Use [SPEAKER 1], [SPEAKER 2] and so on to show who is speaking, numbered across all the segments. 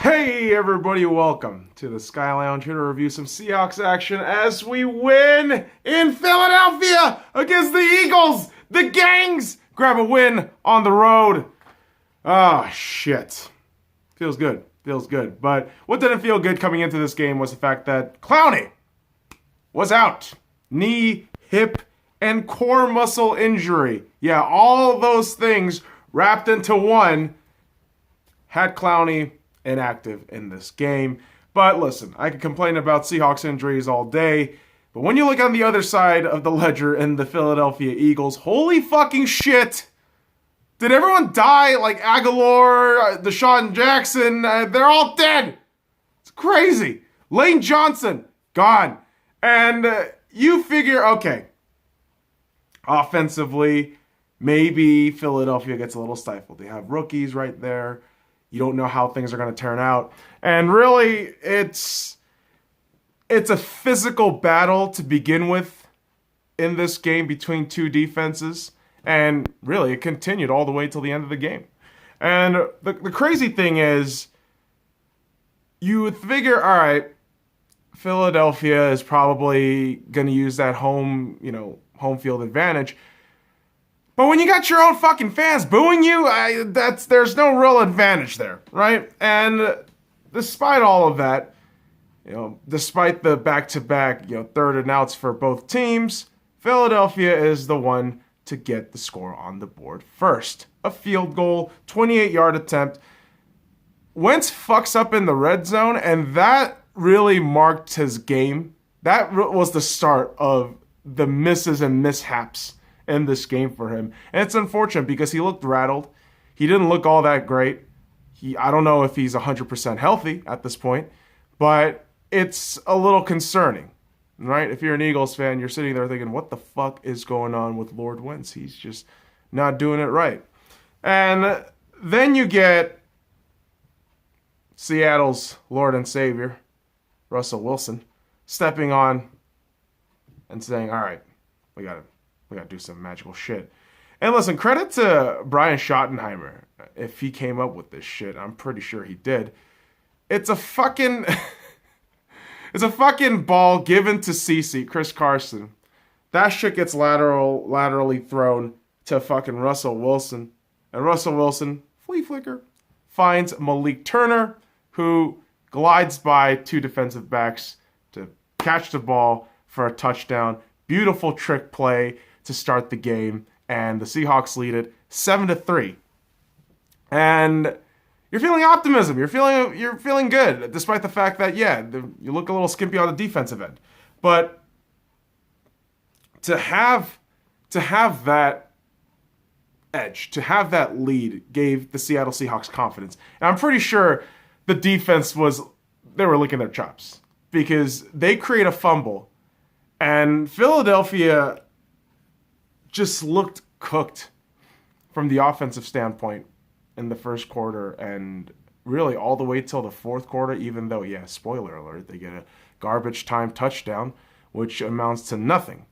[SPEAKER 1] Hey everybody, welcome to the SkyLounge, here to review some Seahawks action as we win in Philadelphia against the Eagles. The Gangs grab a win on the road. Oh, shit. Feels good. But what didn't feel good coming into this game was the fact that Clowney was out. Knee, hip, and core muscle injury. Yeah, all those things wrapped into one had Clowney inactive in this game. But listen, I could complain about Seahawks injuries all day, but when you look on the other side of the ledger in the Philadelphia Eagles, holy fucking shit! Did everyone die like Aguilar, Deshaun Jackson? They're all dead! It's crazy. Lane Johnson, gone. And you figure, okay, offensively, maybe Philadelphia gets a little stifled. They have rookies right there. You don't know how things are going to turn out. And really, it's a physical battle to begin with in this game between two defenses. And really, it continued all the way till the end of the game. And the crazy thing is, you would figure, all right, Philadelphia is probably going to use that home field advantage. But when you got your own fucking fans booing you, there's no real advantage there, right? And despite all of that, despite the back-to-back, third and outs for both teams, Philadelphia is the one to get the score on the board first. A field goal, 28-yard attempt. Wentz fucks up in the red zone, and that really marked his game. That was the start of the misses and mishaps in this game for him. And it's unfortunate because he looked rattled. He didn't look all that great. I don't know if he's 100% healthy at this point, but it's a little concerning, right? If you're an Eagles fan, you're sitting there thinking, what the fuck is going on with Lord Wentz? He's just not doing it right. And then you get Seattle's Lord and Savior, Russell Wilson, stepping on and saying, all right, we got to do some magical shit. And listen, credit to Brian Schottenheimer if he came up with this shit. I'm pretty sure he did. It's a fucking ball given to CC, Chris Carson. That shit gets laterally thrown to fucking Russell Wilson. And Russell Wilson, flea flicker, finds Malik Turner, who glides by two defensive backs to catch the ball for a touchdown. Beautiful trick play to start the game, and the Seahawks lead it 7-3. And you're feeling optimism. You're feeling good, despite the fact that you look a little skimpy on the defensive end. But to have that edge, to have that lead, gave the Seattle Seahawks confidence. And I'm pretty sure the defense they were licking their chops because they create a fumble, and Philadelphia just looked cooked from the offensive standpoint in the first quarter and really all the way till the fourth quarter, even though, spoiler alert, they get a garbage time touchdown, which amounts to nothing.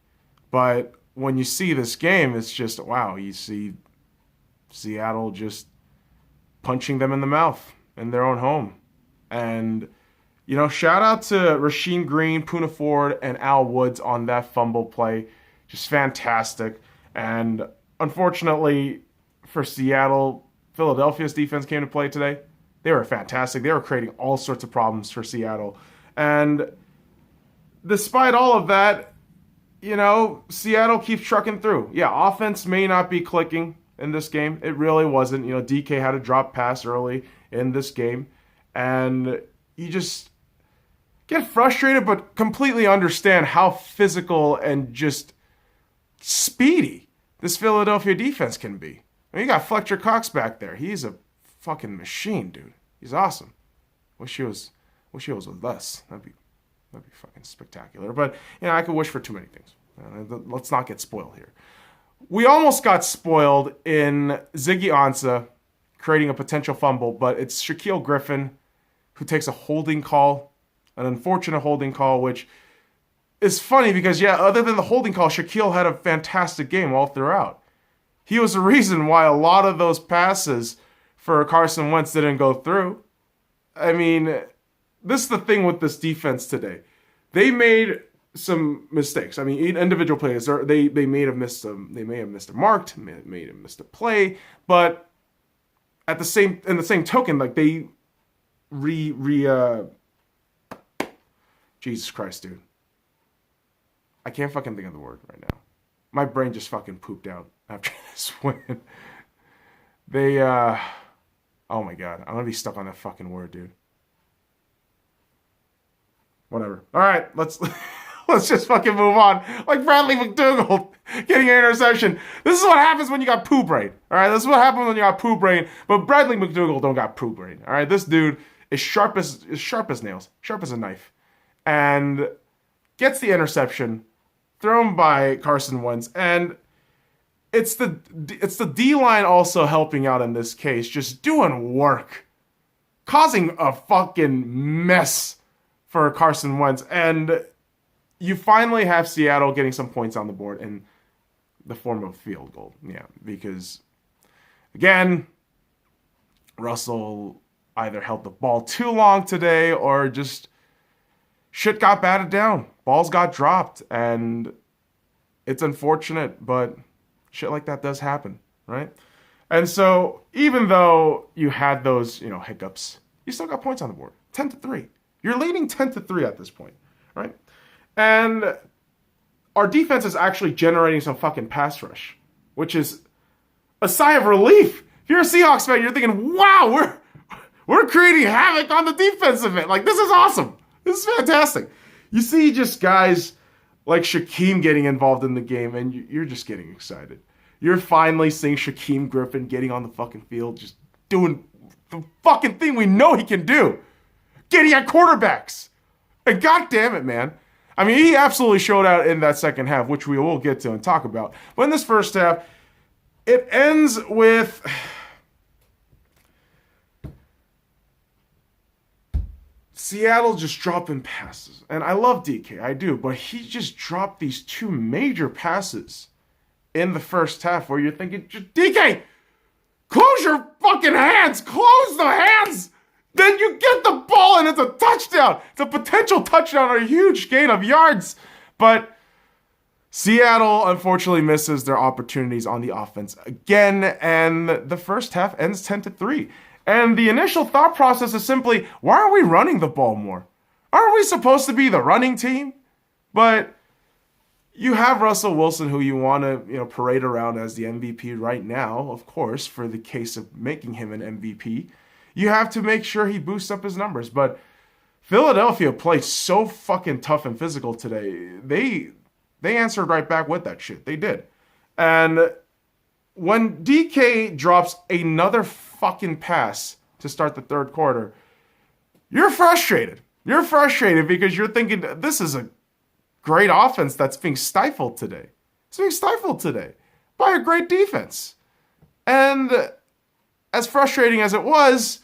[SPEAKER 1] But when you see this game, it's just, wow, you see Seattle just punching them in the mouth in their own home. And, shout out to Rasheem Green, Poona Ford, and Al Woods on that fumble play. Just fantastic. And unfortunately for Seattle, Philadelphia's defense came to play today. They were fantastic. They were creating all sorts of problems for Seattle. And despite all of that, Seattle keeps trucking through. Yeah, offense may not be clicking in this game. It really wasn't. DK had a drop pass early in this game. And you just get frustrated, but completely understand how physical and just speedy this Philadelphia defense can be. You got Fletcher Cox back there. He's a fucking machine, dude. He's awesome. Wish he was with us. That'd be fucking spectacular. But I could wish for too many things. Let's not get spoiled here. We almost got spoiled in Ziggy Ansah creating a potential fumble, but it's Shaquille Griffin who takes a holding call, an unfortunate holding call, which is funny because, other than the holding call, Shaquille had a fantastic game all throughout. He was the reason why a lot of those passes for Carson Wentz didn't go through. I mean, this is the thing with this defense today. They made some mistakes. I mean, individual players they may have missed a mark, may have missed a play, but in the same token, like they Jesus Christ, dude. I can't fucking think of the word right now. My brain just fucking pooped out after this win. They oh my god, I'm gonna be stuck on that fucking word, dude. Whatever. All right, let's just fucking move on. Like Bradley McDougald getting an interception. This is what happens when you got poo brain. All right, this is what happens when you got poo brain. But Bradley McDougald don't got poo brain. All right, this dude is sharp as nails, sharp as a knife, and gets the interception thrown by Carson Wentz, and it's the D-line also helping out in this case, just doing work, causing a fucking mess for Carson Wentz, and you finally have Seattle getting some points on the board in the form of field goal. Yeah, because, again, Russell either held the ball too long today or just shit got batted down. Balls got dropped, and it's unfortunate, but shit like that does happen, right? And so even though you had those, hiccups, you still got points on the board. 10-3. You're leading 10-3 at this point, right? And our defense is actually generating some fucking pass rush, which is a sigh of relief. If you're a Seahawks fan, you're thinking, wow, we're creating havoc on the defensive end. Like, this is awesome. This is fantastic. You see just guys like Shaquem getting involved in the game, and you're just getting excited. You're finally seeing Shaquem Griffin getting on the fucking field, just doing the fucking thing we know he can do. Getting at quarterbacks. And god damn it, man. I mean, he absolutely showed out in that second half, which we will get to and talk about. But in this first half, it ends with Seattle just dropping passes. And I love DK, I do, but he just dropped these two major passes in the first half where you're thinking, DK, close your fucking hands! Close the hands! Then you get the ball and it's a touchdown. It's a potential touchdown or a huge gain of yards. But Seattle unfortunately misses their opportunities on the offense again, and the first half ends 10-3. And the initial thought process is simply, why are we running the ball more? Aren't we supposed to be the running team? But you have Russell Wilson, who you want to parade around as the MVP right now, of course, for the case of making him an MVP. You have to make sure he boosts up his numbers. But Philadelphia played so fucking tough and physical today. They answered right back with that shit. They did. And when DK drops another fucking pass to start the third quarter, you're frustrated. You're frustrated because you're thinking, this is a great offense that's being stifled today. It's being stifled today by a great defense. And as frustrating as it was,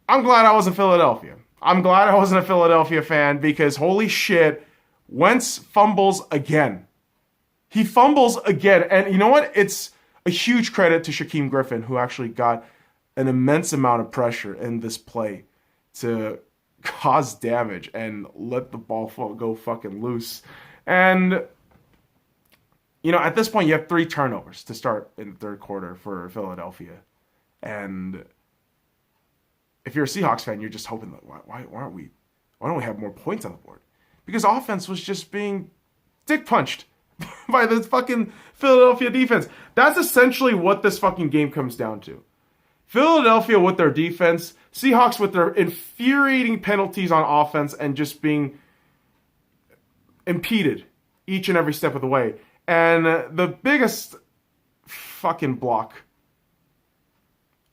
[SPEAKER 1] I'm glad I was in Philadelphia. I'm glad I wasn't a Philadelphia fan because holy shit, Wentz fumbles again. He fumbles again. And you know what? It's a huge credit to Shaquem Griffin, who actually got an immense amount of pressure in this play to cause damage and let the ball go fucking loose. And, at this point, you have 3 turnovers to start in the third quarter for Philadelphia. And if you're a Seahawks fan, you're just hoping that why don't we have more points on the board? Because offense was just being dick punched by the fucking Philadelphia defense. That's essentially what this fucking game comes down to. Philadelphia with their defense, Seahawks with their infuriating penalties on offense and just being impeded each and every step of the way. And the biggest fucking block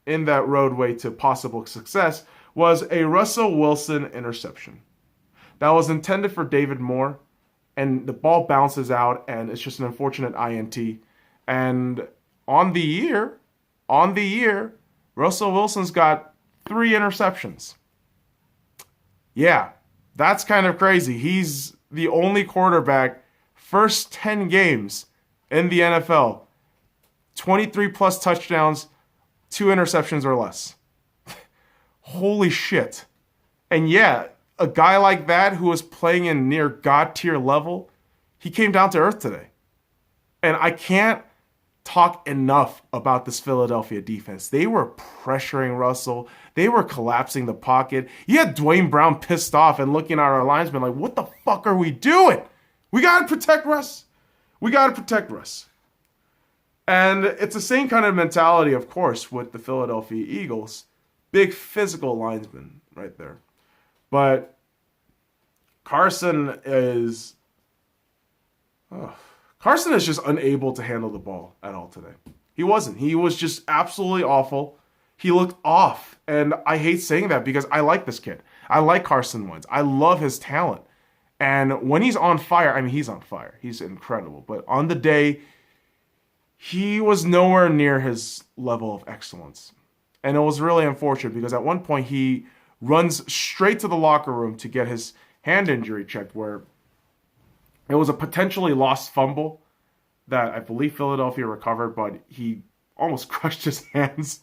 [SPEAKER 1] in that roadway to possible success was a Russell Wilson interception. That was intended for David Moore, and the ball bounces out, and it's just an unfortunate INT. And on the year, Russell Wilson's got 3 interceptions. Yeah, that's kind of crazy. He's the only quarterback, first 10 games in the NFL, 23 plus touchdowns, 2 interceptions or less. Holy shit. And yeah, a guy like that who was playing in near God tier level, he came down to earth today. And I can't talk enough about this Philadelphia defense. They were pressuring Russell. They were collapsing the pocket. You had Dwayne Brown pissed off and looking at our linesman like, what the fuck are we doing? We got to protect Russ. We got to protect Russ. And it's the same kind of mentality, of course, with the Philadelphia Eagles. Big physical linesman right there. But Carson is just unable to handle the ball at all today. He wasn't. He was just absolutely awful. He looked off. And I hate saying that because I like this kid. I like Carson Wentz. I love his talent. And when he's on fire, I mean, he's on fire. He's incredible. But on the day, he was nowhere near his level of excellence. And it was really unfortunate because at one point he runs straight to the locker room to get his hand injury checked, where it was a potentially lost fumble that I believe Philadelphia recovered, but he almost crushed his hands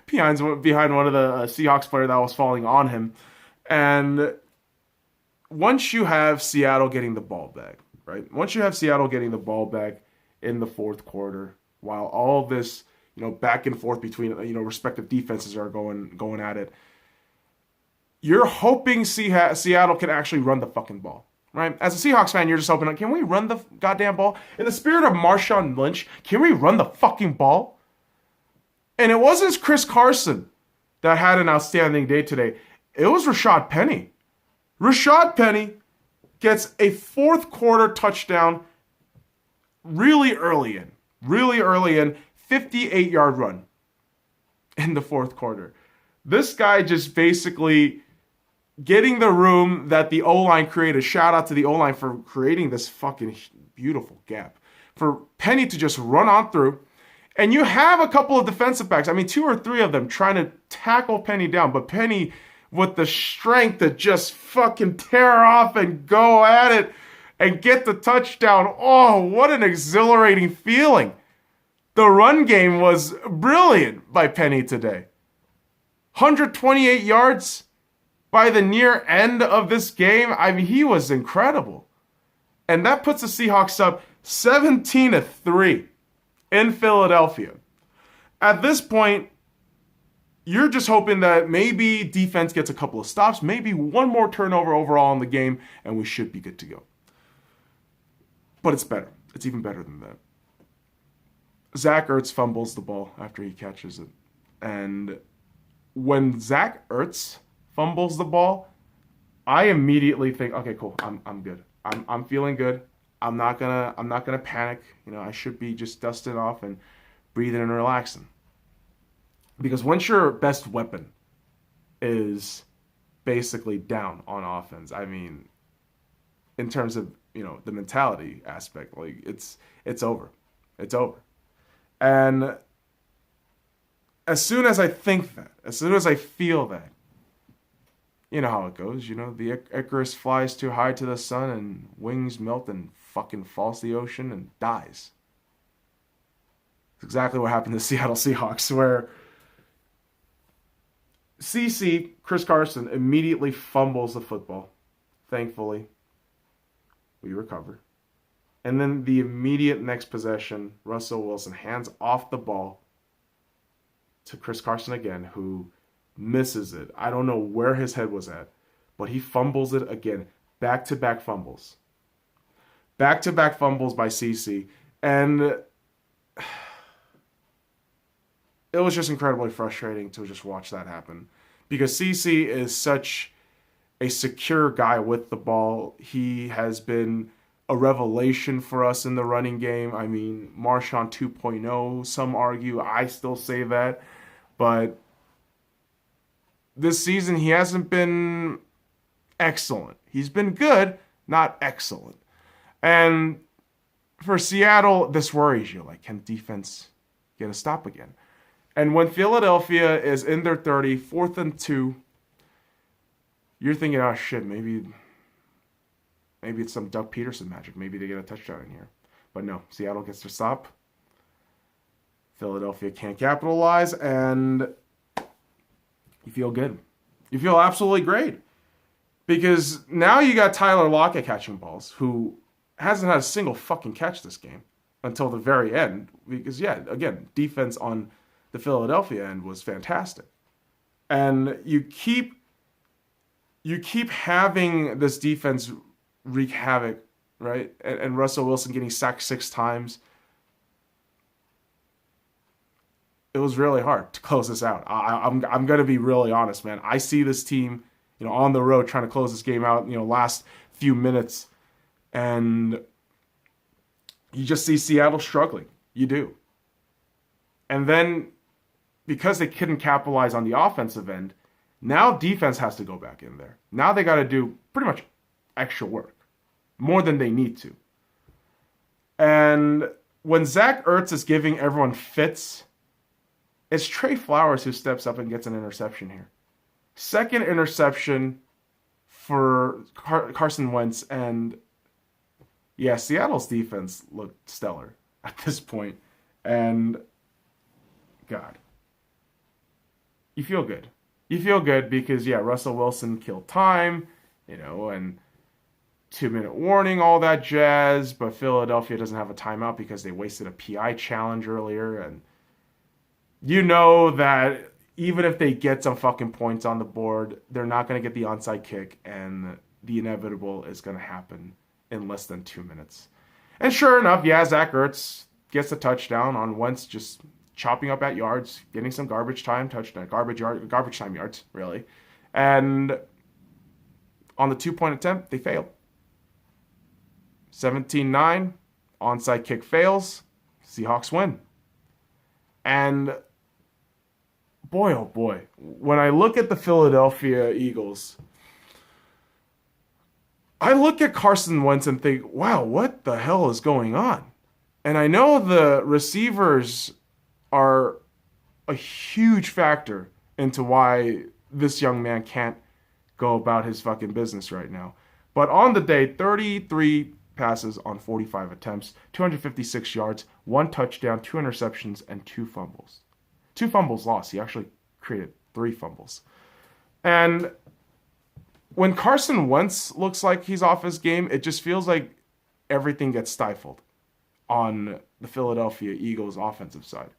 [SPEAKER 1] behind one of the Seahawks player that was falling on him. And once you have Seattle getting the ball back, right? Once you have Seattle getting the ball back in the fourth quarter, while all this, back and forth between, respective defenses are going at it, you're hoping Seattle can actually run the fucking ball, right? As a Seahawks fan, you're just hoping, can we run the goddamn ball? In the spirit of Marshawn Lynch, can we run the fucking ball? And it wasn't Chris Carson that had an outstanding day today. It was Rashad Penny. Rashad Penny gets a fourth quarter touchdown really early in, 58-yard run in the fourth quarter. This guy just basically getting the room that the O-line created. Shout out to the O-line for creating this fucking beautiful gap. For Penny to just run on through. And you have a couple of defensive backs. I mean, 2 or 3 of them trying to tackle Penny down. But Penny with the strength to just fucking tear off and go at it and get the touchdown. Oh, what an exhilarating feeling. The run game was brilliant by Penny today. 128 yards by the near end of this game. I mean, he was incredible. And that puts the Seahawks up 17-3 in Philadelphia. At this point, you're just hoping that maybe defense gets a couple of stops, maybe one more turnover overall in the game, and we should be good to go. But it's better. It's even better than that. Zach Ertz fumbles the ball after he catches it. And when Zach Ertz fumbles the ball, I immediately think, okay, cool, I'm good. I'm feeling good. I'm not gonna panic. I should be just dusting off and breathing and relaxing. Because once your best weapon is basically down on offense, I mean, in terms of, the mentality aspect, like it's over. It's over. And as soon as I think that, as soon as I feel that, you know how it goes, the Icarus flies too high to the sun and wings melt and fucking falls to the ocean and dies. It's exactly what happened to the Seattle Seahawks, where Chris Carson, immediately fumbles the football. Thankfully, we recover. And then the immediate next possession, Russell Wilson hands off the ball to Chris Carson again, who misses it. I don't know where his head was at, but he fumbles it again. Back-to-back fumbles. Back-to-back fumbles by CC. And it was just incredibly frustrating to just watch that happen. Because CC is such a secure guy with the ball. He has been a revelation for us in the running game. I mean, Marshawn 2.0, some argue. I still say that. But this season, he hasn't been excellent. He's been good, not excellent. And for Seattle, this worries you. Like, can defense get a stop again? And when Philadelphia is in their 30, 4th and 2, you're thinking, oh shit, maybe it's some Doug Peterson magic. Maybe they get a touchdown in here. But no, Seattle gets their stop. Philadelphia can't capitalize, and you feel good. You feel absolutely great. Because now you got Tyler Lockett catching balls, who hasn't had a single fucking catch this game until the very end. Because, yeah, again, defense on the Philadelphia end was fantastic. And you keep having this defense wreak havoc, right? And Russell Wilson getting sacked 6 times. It was really hard to close this out. I'm going to be really honest, man. I see this team, on the road trying to close this game out, last few minutes, and you just see Seattle struggling. You do. And then because they couldn't capitalize on the offensive end, now defense has to go back in there. Now they got to do pretty much extra work, more than they need to. And when Zach Ertz is giving everyone fits, it's Trey Flowers who steps up and gets an interception here. Second interception for Carson Wentz, and yeah, Seattle's defense looked stellar at this point. And God, you feel good. You feel good because, yeah, Russell Wilson killed time, and 2-minute warning, all that jazz, but Philadelphia doesn't have a timeout because they wasted a PI challenge earlier, and you know that even if they get some fucking points on the board, they're not going to get the onside kick, and the inevitable is going to happen in less than 2 minutes. And sure enough, yeah, Zach Ertz gets a touchdown on Wentz just chopping up at yards, getting some garbage time yards, really. And on the 2-point attempt, they failed. 17-9, onside kick fails, Seahawks win. And boy, oh boy, when I look at the Philadelphia Eagles, I look at Carson Wentz and think, wow, what the hell is going on? And I know the receivers are a huge factor into why this young man can't go about his fucking business right now. But on the day, 33 passes on 45 attempts, 256 yards, 1 touchdown, 2 interceptions, and 2 fumbles. 2 fumbles lost. He actually created 3 fumbles. And when Carson Wentz looks like he's off his game, it just feels like everything gets stifled on the Philadelphia Eagles offensive side.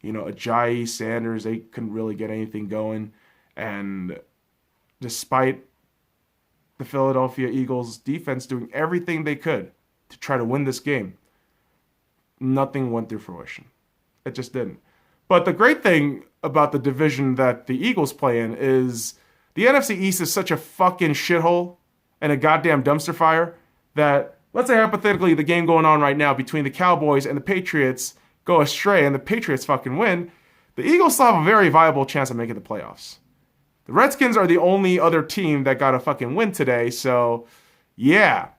[SPEAKER 1] Ajayi, Sanders, they couldn't really get anything going. And despite the Philadelphia Eagles defense doing everything they could to try to win this game, nothing went through fruition. It just didn't. But the great thing about the division that the Eagles play in is the NFC East is such a fucking shithole and a goddamn dumpster fire that, let's say hypothetically, the game going on right now between the Cowboys and the Patriots go astray and the Patriots fucking win, the Eagles still have a very viable chance of making the playoffs. The Redskins are the only other team that got a fucking win today, so yeah,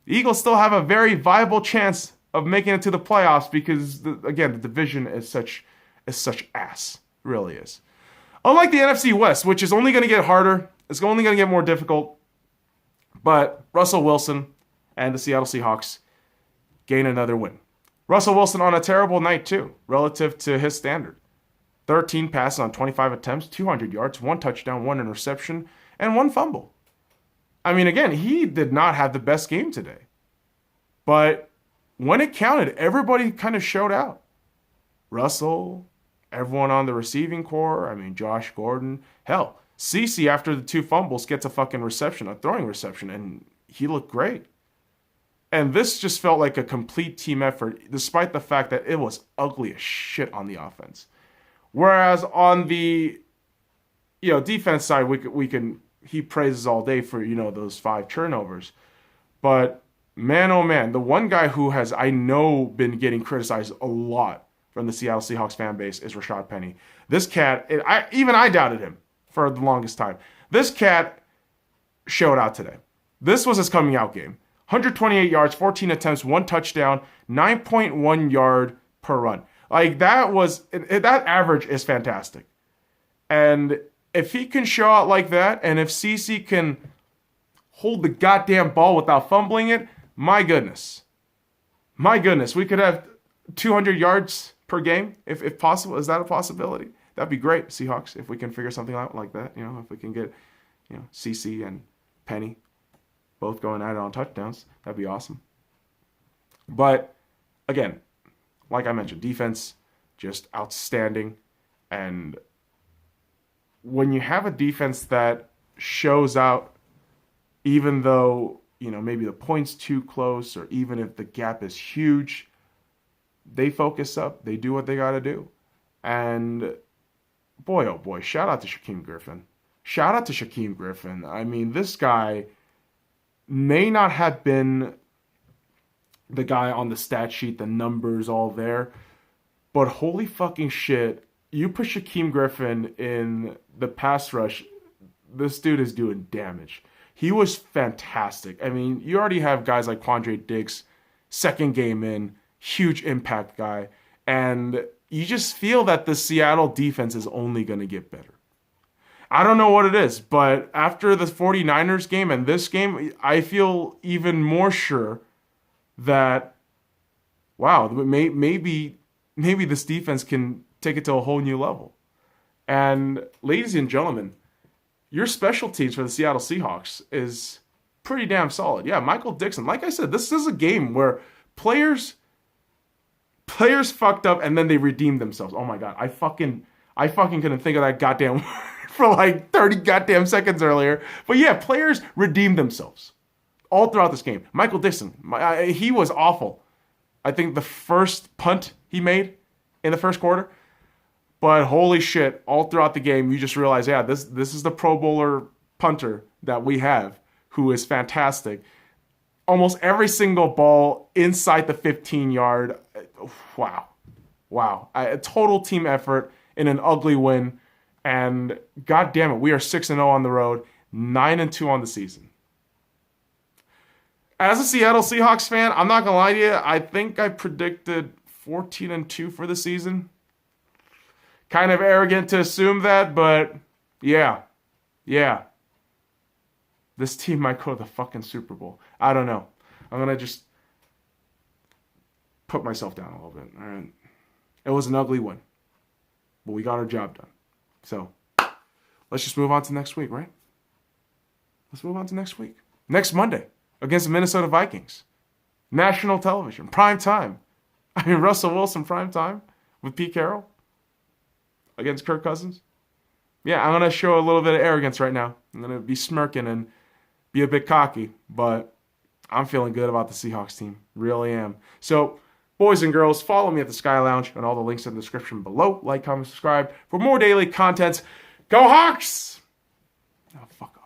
[SPEAKER 1] the Eagles still have a very viable chance of making it to the playoffs because, again, the division is such ass. It really is. Unlike the NFC West, which is only going to get harder, it's only going to get more difficult, but Russell Wilson and the Seattle Seahawks gain another win. Russell Wilson on a terrible night, too, relative to his standard. 13 passes on 25 attempts, 200 yards, 1 touchdown, 1 interception, and 1 fumble. I mean, again, he did not have the best game today. But when it counted, everybody kind of showed out. Russell, everyone on the receiving core, Josh Gordon. Hell, CeCe, after the 2 fumbles, gets a fucking reception, a throwing reception, and he looked great. And this just felt like a complete team effort, despite the fact that it was ugly as shit on the offense. Whereas on the defense side, we can heap praises all day for those 5 turnovers, but man oh man, the one guy who has I know been getting criticized a lot from the Seattle Seahawks fan base is Rashad Penny. This cat, I doubted him for the longest time. This cat showed out today. This was his coming out game. 128 yards, 14 attempts, 1 touchdown, 9.1 yard per run. Like, that average is fantastic. And if he can show out like that, and if CeCe can hold the goddamn ball without fumbling it, my goodness, we could have 200 yards per game, if possible. Is that a possibility? That'd be great, Seahawks, if we can figure something out like that. If we can get CC and Penny both going at it on touchdowns. That'd be awesome. But again, like I mentioned, defense just outstanding. And when you have a defense that shows out, even though, maybe the point's too close or even if the gap is huge, they focus up. They do what they got to do. And boy, oh boy, shout out to Shaquem Griffin. Shout out to Shaquem Griffin. I mean, this guy may not have been the guy on the stat sheet, the numbers all there, but holy fucking shit, you put Shaquem Griffin in the pass rush, this dude is doing damage. He was fantastic. I mean, you already have guys like Quandre Diggs, second game in, huge impact guy, and you just feel that the Seattle defense is only going to get better. I don't know what it is, but after the 49ers game and this game, I feel even more sure that, wow, maybe this defense can take it to a whole new level. And ladies and gentlemen, your special teams for the Seattle Seahawks is pretty damn solid. Yeah, Michael Dixon. Like I said, this is a game where players fucked up and then they redeemed themselves. Oh my God, I fucking couldn't think of that goddamn word for like 30 goddamn seconds earlier. But yeah, players redeemed themselves all throughout this game. Michael Dixon, he was awful. I think the first punt he made in the first quarter. But holy shit, all throughout the game, you just realize, yeah, this is the Pro Bowler punter that we have, who is fantastic. Almost every single ball inside the 15-yard. Wow. A total team effort in an ugly win. And God damn it, we are 6-0 on the road, 9-2 on the season. As a Seattle Seahawks fan, I'm not going to lie to you, I think I predicted 14-2 for the season. Kind of arrogant to assume that, but yeah. This team might go to the fucking Super Bowl. I don't know. I'm going to just put myself down a little bit. All right. It was an ugly win, but we got our job done. So let's just move on to next week, right? Let's move on to next week. Next Monday against the Minnesota Vikings. National television, prime time. I mean, Russell Wilson, prime time with Pete Carroll against Kirk Cousins. Yeah, I'm going to show a little bit of arrogance right now. I'm going to be smirking and be a bit cocky, but I'm feeling good about the Seahawks team. Really am. So, boys and girls, follow me at the Sky Lounge and all the links in the description below. Like, comment, subscribe for more daily content. Go Hawks! Oh, fuck.